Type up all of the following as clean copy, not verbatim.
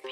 Bees.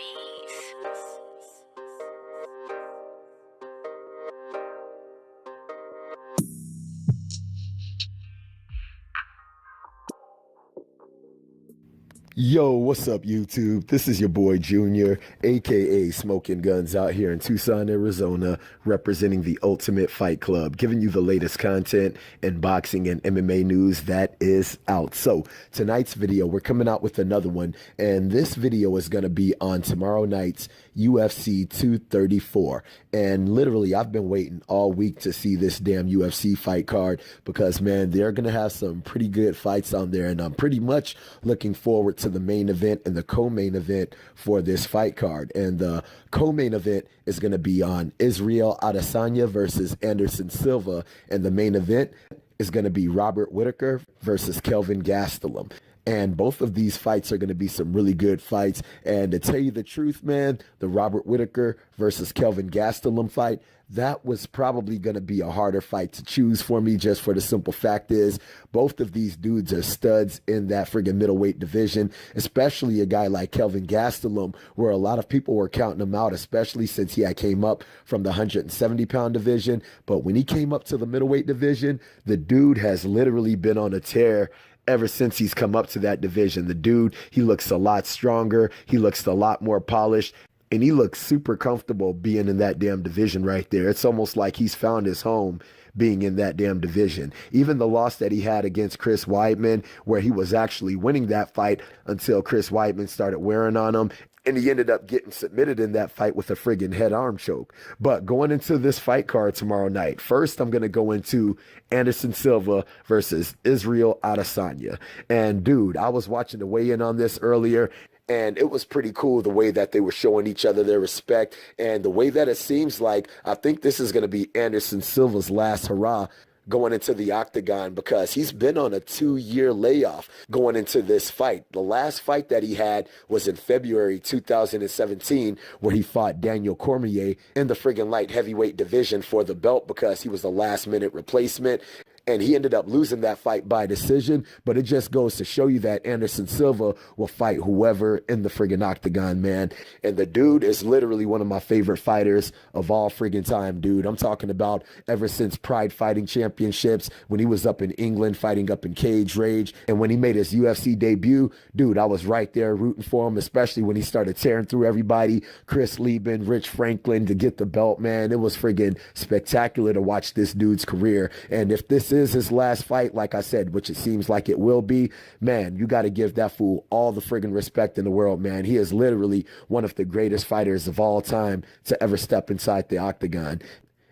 Yo, what's up, YouTube? This is your boy Junior, aka Smoking Guns, out here in Tucson, Arizona, representing the Ultimate Fight Club, giving you the latest content in boxing and MMA news that is out. So tonight's video, we're coming out with another one, and this video is going to be on tomorrow night's UFC 234. And literally, I've been waiting all week to see this damn UFC fight card because, man, they're going to have some pretty good fights on there, and I'm pretty much looking forward to the main event and the co-main event for this fight card. And the co-main event is going to be on ISRAEL Adesanya versus Anderson Silva, and the main event is going to be Robert Whittaker versus KELVIN GASTELUM. And both of these fights are going to be some really good fights. And to tell you the truth, man, the Robert Whittaker versus KELVIN Gastelum fight, that was probably going to be a harder fight to choose for me, just for the simple fact is both of these dudes are studs in that friggin' middleweight division, especially a guy like KELVIN Gastelum, where a lot of people were counting him out, especially since he had came up from the 170-pound division. But when he came up to the middleweight division, the dude has literally been on a tear ever since he's come up to that division. The dude, he looks a lot stronger. He looks a lot more polished. And he looks super comfortable being in that damn division right there. It's almost like he's found his home being in that damn division. Even the loss that he had against Chris Weidman, where he was actually winning that fight until Chris Weidman started wearing on him. And he ended up getting submitted in that fight with a friggin' head-arm choke. But going into this fight card tomorrow night, first I'm going to go into Anderson Silva versus ISRAEL Adesanya. And dude, I was watching the weigh-in on this earlier, and it was pretty cool the way that they were showing each other their respect. And the way that it seems like, I think this is going to be Anderson Silva's last hurrah going into the octagon, because he's been on a 2-year layoff going into this fight. The last fight that he had was in February 2017, where he fought Daniel Cormier in the friggin' light heavyweight division for the belt because he was the last minute replacement. And he ended up losing that fight by decision. But it just goes to show you that Anderson Silva will fight whoever in the friggin' octagon, man. And the dude is literally one of my favorite fighters of all friggin' time, dude. I'm talking about ever since Pride Fighting Championships, when he was up in England fighting up in Cage Rage. And when he made his UFC debut, dude, I was right there rooting for him, especially when he started tearing through everybody. Chris Lieben, Rich Franklin to get the belt, man. It was friggin' spectacular to watch this dude's career. And if this is his last fight, like I said, which it seems like it will be, man, you got to give that fool all the friggin' respect in the world, man. He is literally one of the greatest fighters of all time to ever step inside the octagon.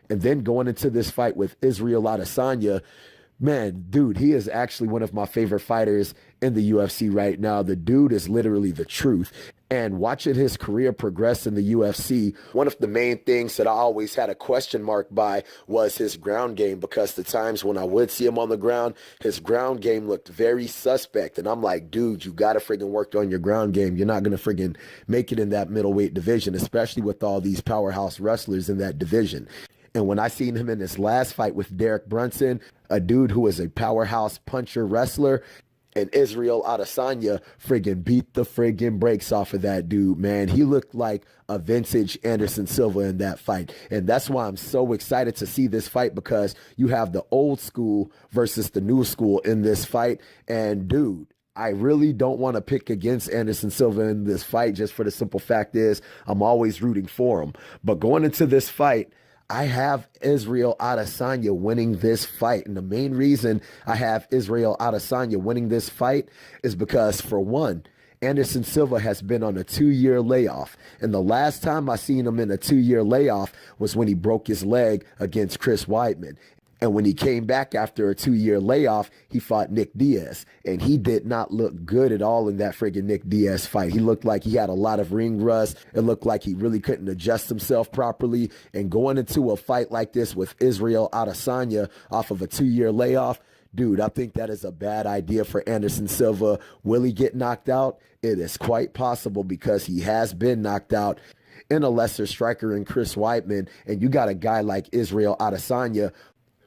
And then going into this fight with ISRAEL Adesanya, man, dude, he is actually one of my favorite fighters in the UFC right now. The dude is literally the truth. And watching his career progress in the UFC, one of the main things that I always had a question mark by was his ground game, because the times when I would see him on the ground, his ground game looked very suspect. And I'm like, dude, you got to friggin' work on your ground game. You're not going to friggin' make it in that middleweight division, especially with all these powerhouse wrestlers in that division. And when I seen him in his last fight with Derek Brunson, a dude who is a powerhouse puncher wrestler, and ISRAEL Adesanya friggin' beat the friggin' brakes off of that dude, man. He looked like a vintage Anderson Silva in that fight. And that's why I'm so excited to see this fight, because you have the old school versus the new school in this fight. And dude, I really don't want to pick against Anderson Silva in this fight, just for the simple fact is I'm always rooting for him. But going into this fight, I have ISRAEL Adesanya winning this fight. And the main reason I have ISRAEL Adesanya winning this fight is because, for one, Anderson Silva has been on a 2-year layoff. And the last time I seen him in a 2-year layoff was when he broke his leg against Chris Weidman. And when he came back after a 2-year layoff, he fought Nick Diaz. And he did not look good at all in that friggin' Nick Diaz fight. He looked like he had a lot of ring rust. It looked like he really couldn't adjust himself properly. And going into a fight like this with ISRAEL Adesanya off of a 2-year layoff, dude, I think that is a bad idea for Anderson Silva. Will he get knocked out? It is quite possible, because he has been knocked out in a lesser striker in Chris Weidman. And you got a guy like ISRAEL Adesanya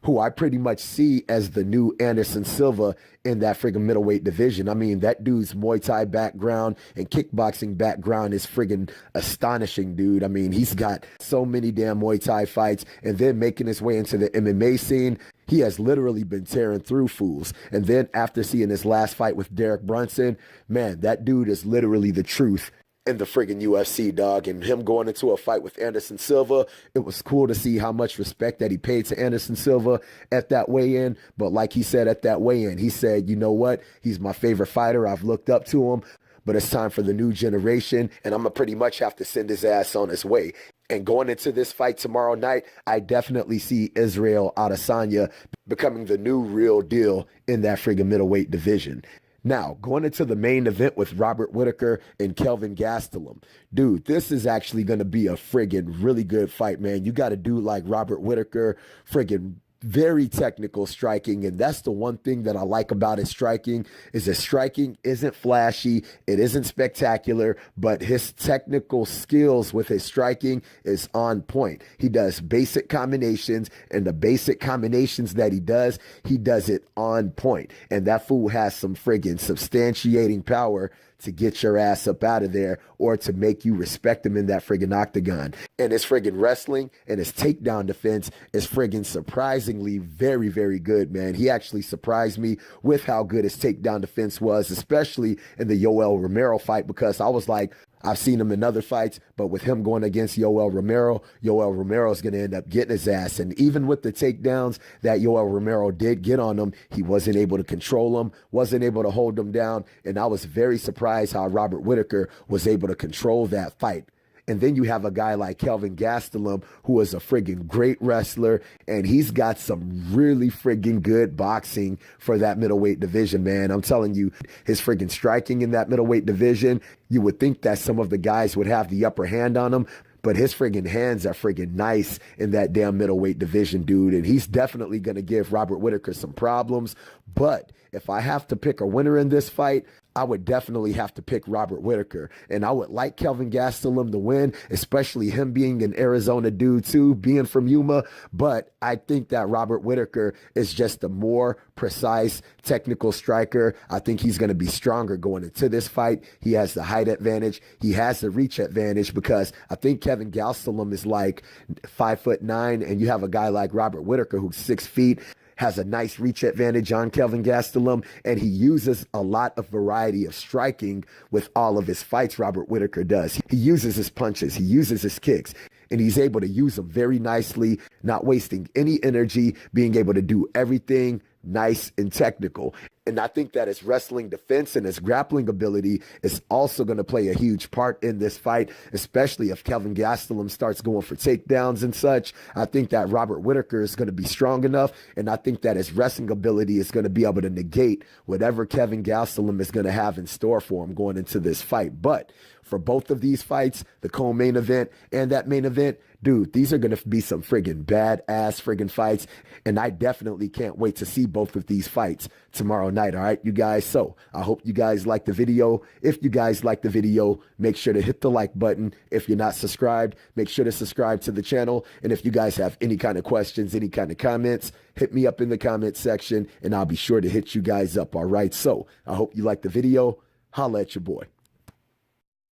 who I pretty much see as the new Anderson Silva in that friggin' middleweight division. I mean, that dude's Muay Thai background and kickboxing background is friggin' astonishing, dude. I mean, he's got so many damn Muay Thai fights, and then making his way into the MMA scene. He has literally been tearing through fools. And then after seeing his last fight with Derek Brunson, man, that dude is literally the truth in the friggin' UFC, dog. And him going into a fight with Anderson Silva, it was cool to see how much respect that he paid to Anderson Silva at that weigh-in. But like he said at that weigh-in, he said, you know what? He's my favorite fighter. I've looked up to him, but it's time for the new generation, and I'm going to pretty much have to send his ass on his way. And going into this fight tomorrow night, I definitely see ISRAEL Adesanya becoming the new real deal in that friggin' middleweight division. Now, going into the main event with Robert Whittaker and KELVIN GASTELUM. Dude, this is actually going to be a friggin' really good fight, man. You got a dude like Robert Whittaker, friggin' very technical striking, and that's the one thing that I like about his striking is his striking isn't flashy, it isn't spectacular, but his technical skills with his striking is on point. He does basic combinations, and the basic combinations that he does it on point. And that fool has some friggin' substantiating power to get your ass up out of there or to make you respect him in that friggin' octagon. And his friggin' wrestling and his takedown defense is friggin' surprisingly very, very good, man. He actually surprised me with how good his takedown defense was, especially in the Yoel Romero fight, because I was like, I've seen him in other fights, but with him going against Yoel Romero is going to end up getting his ass. And even with the takedowns that Yoel Romero did get on him, he wasn't able to control him, wasn't able to hold him down. And I was very surprised how Robert Whittaker was able to control that fight. And then you have a guy like KELVIN GASTELUM, who is a friggin' great wrestler, and he's got some really friggin' good boxing for that middleweight division, man. I'm telling you, his friggin' striking in that middleweight division, you would think that some of the guys would have the upper hand on him, but his friggin' hands are friggin' nice in that damn middleweight division, dude. And he's definitely going to give Robert Whittaker some problems. But if I have to pick a winner in this fight, I would definitely have to pick Robert Whittaker. And I would like KELVIN GASTELUM to win, especially him being an Arizona dude too, being from Yuma. But I think that Robert Whittaker is just a more precise technical striker. I think he's going to be stronger going into this fight. He has the height advantage. He has the reach advantage because I think KELVIN GASTELUM is like 5'9", and you have a guy like Robert Whittaker who's 6 feet. Has a nice reach advantage on KELVIN GASTELUM, and he uses a lot of variety of striking with all of his fights. Robert Whittaker does. He uses his punches, he uses his kicks, and he's able to use them very nicely, not wasting any energy, being able to do everything nice and technical. And I think that his wrestling defense and his grappling ability is also going to play a huge part in this fight, especially if KELVIN GASTELUM starts going for takedowns and such. I think that Robert Whittaker is going to be strong enough, and I think that his wrestling ability is going to be able to negate whatever KELVIN GASTELUM is going to have in store for him going into this fight. But for both of these fights, the co-main event and that main event, dude, these are going to be some friggin' badass friggin' fights, and I definitely can't wait to see both of these fights tomorrow night, all right, you guys? So I hope you guys like the video. If you guys like the video, make sure to hit the like button. If you're not subscribed, make sure to subscribe to the channel. And if you guys have any kind of questions, any kind of comments, hit me up in the comment section, and I'll be sure to hit you guys up, all right? So I hope you like the video. Holla at your boy.